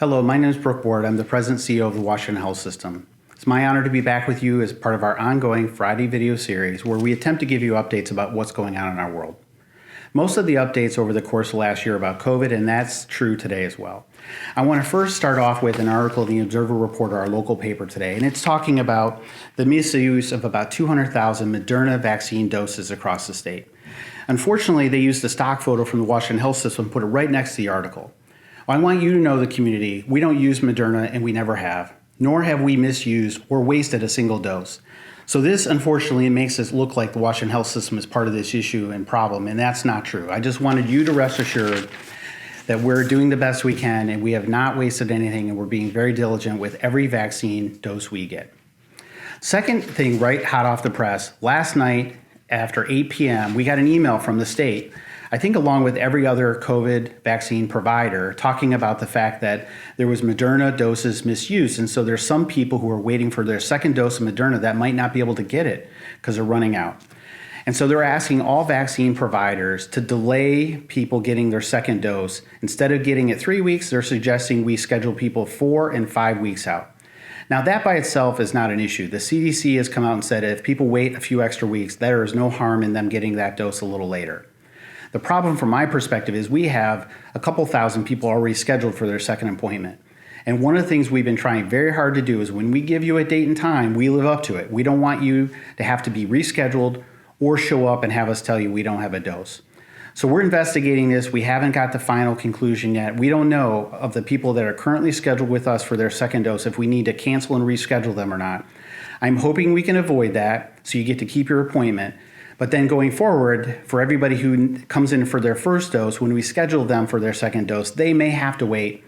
Hello, my name is Brook Ward. I'm the President CEO of the Washington Health System. It's my honor to be back with you as part of our ongoing Friday video series where we attempt to give you updates about what's going on in our world. Most of the updates over the course of last year about COVID, and that's true today as well. I want to first start off with an article in the Observer Reporter, our local paper today, and it's talking about the misuse of about 200,000 Moderna vaccine doses across the state. Unfortunately, they used a stock photo from the Washington Health System and put it right next to the article. Well, I want you to know, the community, we don't use Moderna and we never have, nor have we misused or wasted a single dose. So this, unfortunately, makes it look like the Washington Health System is part of this issue and problem, and that's not true. I just wanted you to rest assured that we're doing the best we can and we have not wasted anything, and we're being very diligent with every vaccine dose we get. Second thing, right hot off the press, last night after 8 p.m., we got an email from the state, I think along with every other COVID vaccine provider, talking about the fact that there was Moderna doses misused. And so there's some people who are waiting for their second dose of Moderna that might not be able to get it because they're running out. And so they're asking all vaccine providers to delay people getting their second dose. Instead of getting it 3 weeks, they're suggesting we schedule people 4 and 5 weeks out. Now, that by itself is not an issue. The CDC has come out and said if people wait a few extra weeks, there is no harm in them getting that dose a little later. The problem from my perspective is we have a couple thousand people already scheduled for their second appointment. And one of the things we've been trying very hard to do is when we give you a date and time, we live up to it. We don't want you to have to be rescheduled or show up and have us tell you we don't have a dose. So we're investigating this. We haven't got the final conclusion yet. We don't know of the people that are currently scheduled with us for their second dose if we need to cancel and reschedule them or not. I'm hoping we can avoid that so you get to keep your appointment. But then going forward, for everybody who comes in for their first dose, when we schedule them for their second dose, they may have to wait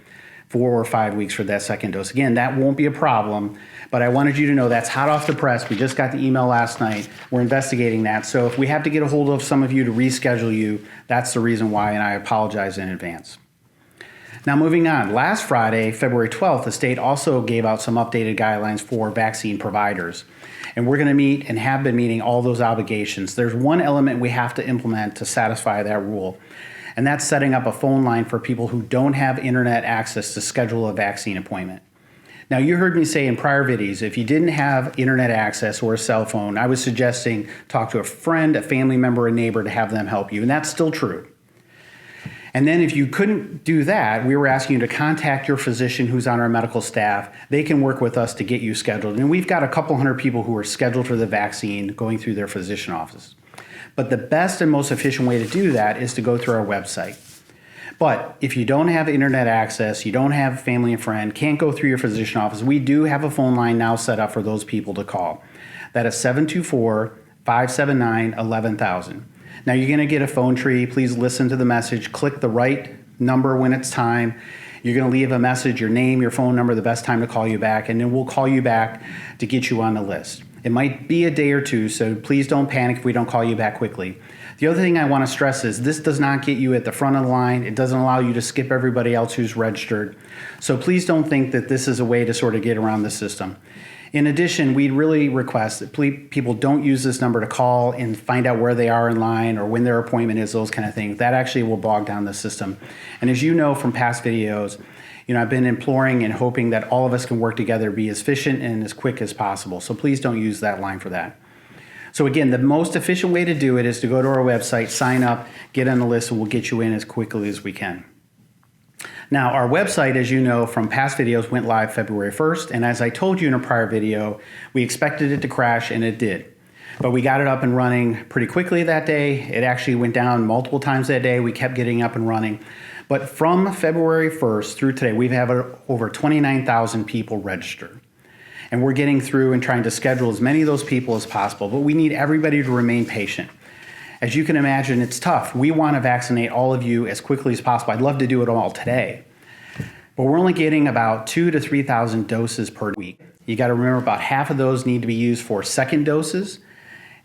4 or 5 weeks for that second dose. Again, that won't be a problem, but I wanted you to know that's hot off the press. We just got the email last night. We're investigating that. So if we have to get a hold of some of you to reschedule you, that's the reason why, and I apologize in advance. Now moving on, last Friday, February 12th, the state also gave out some updated guidelines for vaccine providers. And we're going to meet and have been meeting all those obligations. There's one element we have to implement to satisfy that rule, and that's setting up a phone line for people who don't have internet access to schedule a vaccine appointment. Now, you heard me say in prior videos, if you didn't have internet access or a cell phone, I was suggesting talk to a friend, a family member, a neighbor to have them help you, and that's still true. And then if you couldn't do that, we were asking you to contact your physician who's on our medical staff. They can work with us to get you scheduled. And we've got a couple hundred people who are scheduled for the vaccine going through their physician office. But the best and most efficient way to do that is to go through our website. But if you don't have internet access, you don't have family and friend, can't go through your physician office, we do have a phone line now set up for those people to call. That is 724-579-11,000. Now you're going to get a phone tree. Please listen to the message. Click the right number when it's time. You're going to leave a message, your name, your phone number, the best time to call you back, and then we'll call you back to get you on the list. It might be a day or two, so please don't panic if we don't call you back quickly. The other thing I want to stress is this does not get you at the front of the line. It doesn't allow you to skip everybody else who's registered. So please don't think that this is a way to sort of get around the system. In addition, we'd really request that people don't use this number to call and find out where they are in line or when their appointment is, those kind of things. That actually will bog down the system. And as you know from past videos, I've been imploring and hoping that all of us can work together to be as efficient and as quick as possible. So please don't use that line for that. So again, the most efficient way to do it is to go to our website, sign up, get on the list, and we'll get you in as quickly as we can. Now, our website, as you know from past videos, went live February 1st, and as I told you in a prior video, we expected it to crash, and it did. But we got it up and running pretty quickly that day. It actually went down multiple times that day. We kept getting up and running. But from February 1st through today, we've had over 29,000 people registered. And we're getting through and trying to schedule as many of those people as possible, but we need everybody to remain patient. As you can imagine, it's tough. We want to vaccinate all of you as quickly as possible. I'd love to do it all today. But we're only getting about 2,000 to 3,000 doses per week. You got to remember about half of those need to be used for second doses.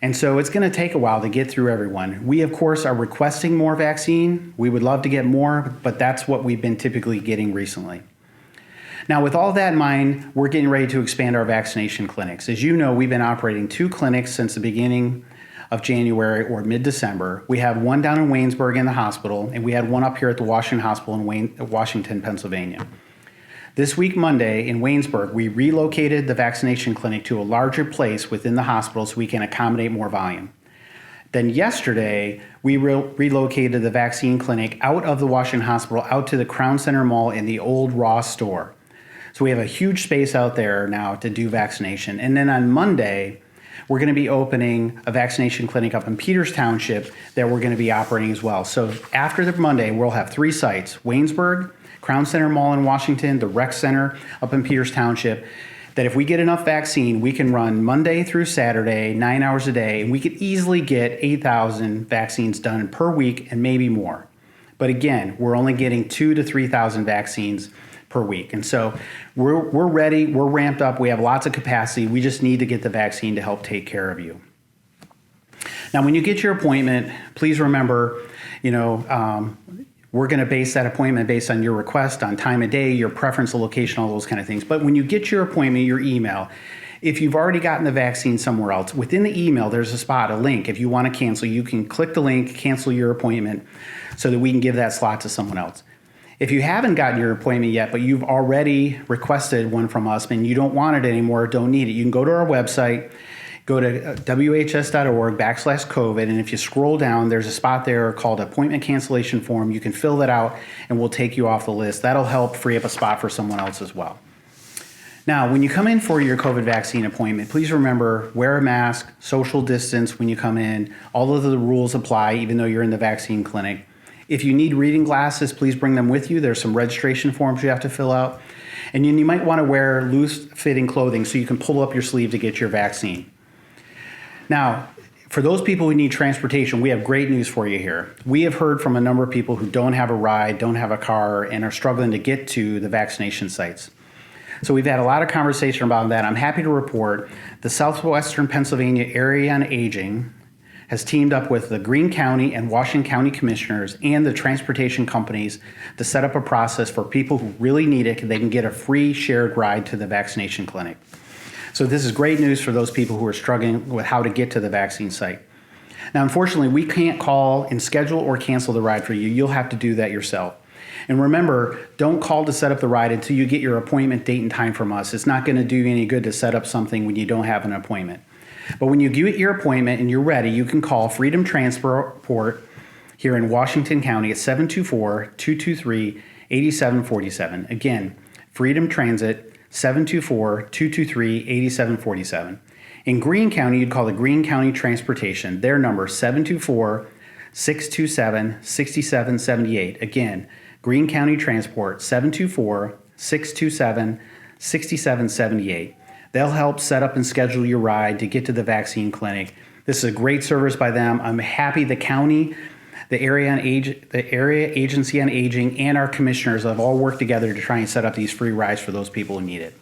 And so it's going to take a while to get through everyone. We, of course, are requesting more vaccine. We would love to get more, but that's what we've been typically getting recently. Now, with all that in mind, we're getting ready to expand our vaccination clinics. As you know, we've been operating 2 clinics since the beginning of January or mid-December. We have one down in Waynesburg in the hospital, and we had one up here at the Washington Hospital in Washington, Pennsylvania. This week, Monday, in Waynesburg, we relocated the vaccination clinic to a larger place within the hospital so we can accommodate more volume. Then yesterday, we relocated the vaccine clinic out of the Washington Hospital, out to the Crown Center Mall in the old Ross store. So we have a huge space out there now to do vaccination. And then on Monday, we're going to be opening a vaccination clinic up in Peters Township that we're going to be operating as well. So after the Monday, we'll have 3 sites: Waynesburg, Crown Center Mall in Washington, the Rec Center up in Peters Township. That if we get enough vaccine, we can run Monday through Saturday, 9 hours a day, and we could easily get 8,000 vaccines done per week and maybe more. But again, we're only getting 2,000 to 3,000 vaccines per week. And so we're ready, we're ramped up, we have lots of capacity. We just need to get the vaccine to help take care of you. Now, when you get your appointment, please remember, we're going to base that appointment based on your request, on time of day, your preference, the location, all those kind of things. But when you get your appointment, your email, if you've already gotten the vaccine somewhere else, within the email, there's a spot, a link. If you want to cancel, you can click the link, cancel your appointment so that we can give that slot to someone else. If you haven't gotten your appointment yet, but you've already requested one from us and you don't want it anymore, don't need it, you can go to our website, go to WHS.org/COVID, and if you scroll down, there's a spot there called Appointment Cancellation Form. You can fill that out, and we'll take you off the list. That'll help free up a spot for someone else as well. Now, when you come in for your COVID vaccine appointment, please remember, wear a mask, social distance when you come in. All of the rules apply, even though you're in the vaccine clinic. If you need reading glasses, please bring them with you. There's some registration forms you have to fill out. And you might want to wear loose-fitting clothing so you can pull up your sleeve to get your vaccine. Now, for those people who need transportation, we have great news for you here. We have heard from a number of people who don't have a ride, don't have a car, and are struggling to get to the vaccination sites. So we've had a lot of conversation about that. I'm happy to report the Southwestern Pennsylvania Area on Aging has teamed up with the Greene County and Washington County Commissioners and the transportation companies to set up a process for people who really need it. They can get a free shared ride to the vaccination clinic. So this is great news for those people who are struggling with how to get to the vaccine site. Now, unfortunately, we can't call and schedule or cancel the ride for you. You'll have to do that yourself. And remember, don't call to set up the ride until you get your appointment date and time from us. It's not going to do you any good to set up something when you don't have an appointment. But when you get your appointment and you're ready, you can call Freedom Transport here in Washington County at 724-223-8747. Again, Freedom Transit, 724-223-8747. In Greene County, you'd call the Greene County Transportation. Their number, 724-627-6778. Again, Greene County Transport, 724-627-6778. They'll help set up and schedule your ride to get to the vaccine clinic. This is a great service by them. I'm happy the county, the Area Agency on Aging, and our commissioners have all worked together to try and set up these free rides for those people who need it.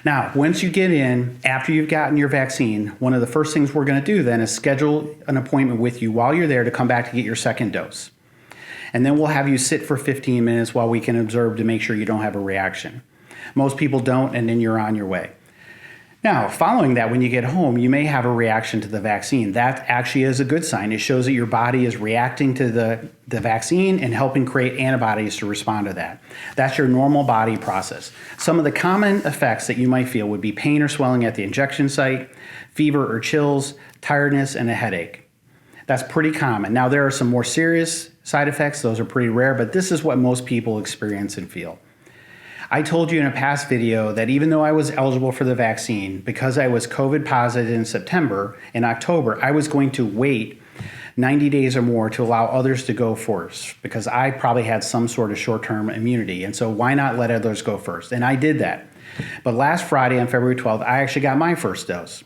Now, once you get in, after you've gotten your vaccine, one of the first things we're going to do then is schedule an appointment with you while you're there to come back to get your second dose. And then we'll have you sit for 15 minutes while we can observe to make sure you don't have a reaction. Most people don't, and then you're on your way. Now, following that, when you get home, you may have a reaction to the vaccine. That actually is a good sign. It shows that your body is reacting to the vaccine and helping create antibodies to respond to that. That's your normal body process. Some of the common effects that you might feel would be pain or swelling at the injection site, fever or chills, tiredness, and a headache. That's pretty common. Now, there are some more serious side effects. Those are pretty rare, but this is what most people experience and feel. I told you in a past video that even though I was eligible for the vaccine, because I was COVID positive in October, I was going to wait 90 days or more to allow others to go first, because I probably had some sort of short-term immunity. And so why not let others go first? And I did that. But last Friday on February 12th, I actually got my first dose.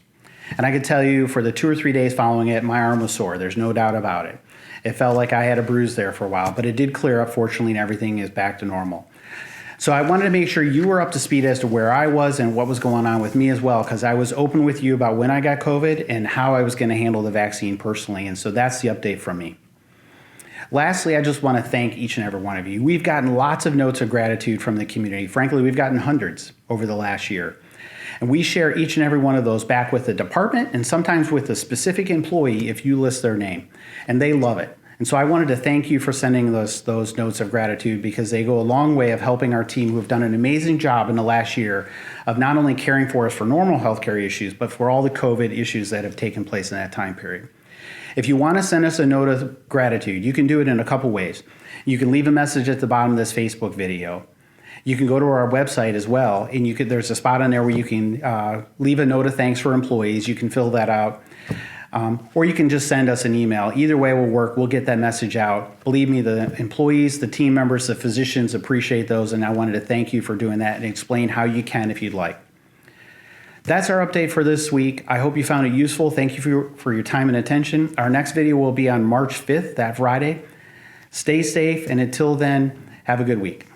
And I could tell you for the 2 or 3 days following it, my arm was sore. There's no doubt about it. It felt like I had a bruise there for a while, but it did clear up, fortunately, and everything is back to normal. So I wanted to make sure you were up to speed as to where I was and what was going on with me as well, because I was open with you about when I got COVID and how I was going to handle the vaccine personally. And so that's the update from me. Lastly, I just want to thank each and every one of you. We've gotten lots of notes of gratitude from the community. Frankly, we've gotten hundreds over the last year. And we share each and every one of those back with the department and sometimes with a specific employee if you list their name. And they love it. And so I wanted to thank you for sending those notes of gratitude, because they go a long way of helping our team, who have done an amazing job in the last year of not only caring for us for normal healthcare issues, but for all the COVID issues that have taken place in that time period. If you want to send us a note of gratitude, you can do it in a couple ways. You can leave a message at the bottom of this Facebook video. You can go to our website as well, and there's a spot on there where you can leave a note of thanks for employees. You can fill that out. Or you can just send us an email. Either way will work. We'll get that message out. Believe me, the employees, the team members, the physicians appreciate those, and I wanted to thank you for doing that and explain how you can if you'd like. That's our update for this week. I hope you found it useful. Thank you for your time and attention. Our next video will be on March 5th, that Friday. Stay safe, and until then, have a good week.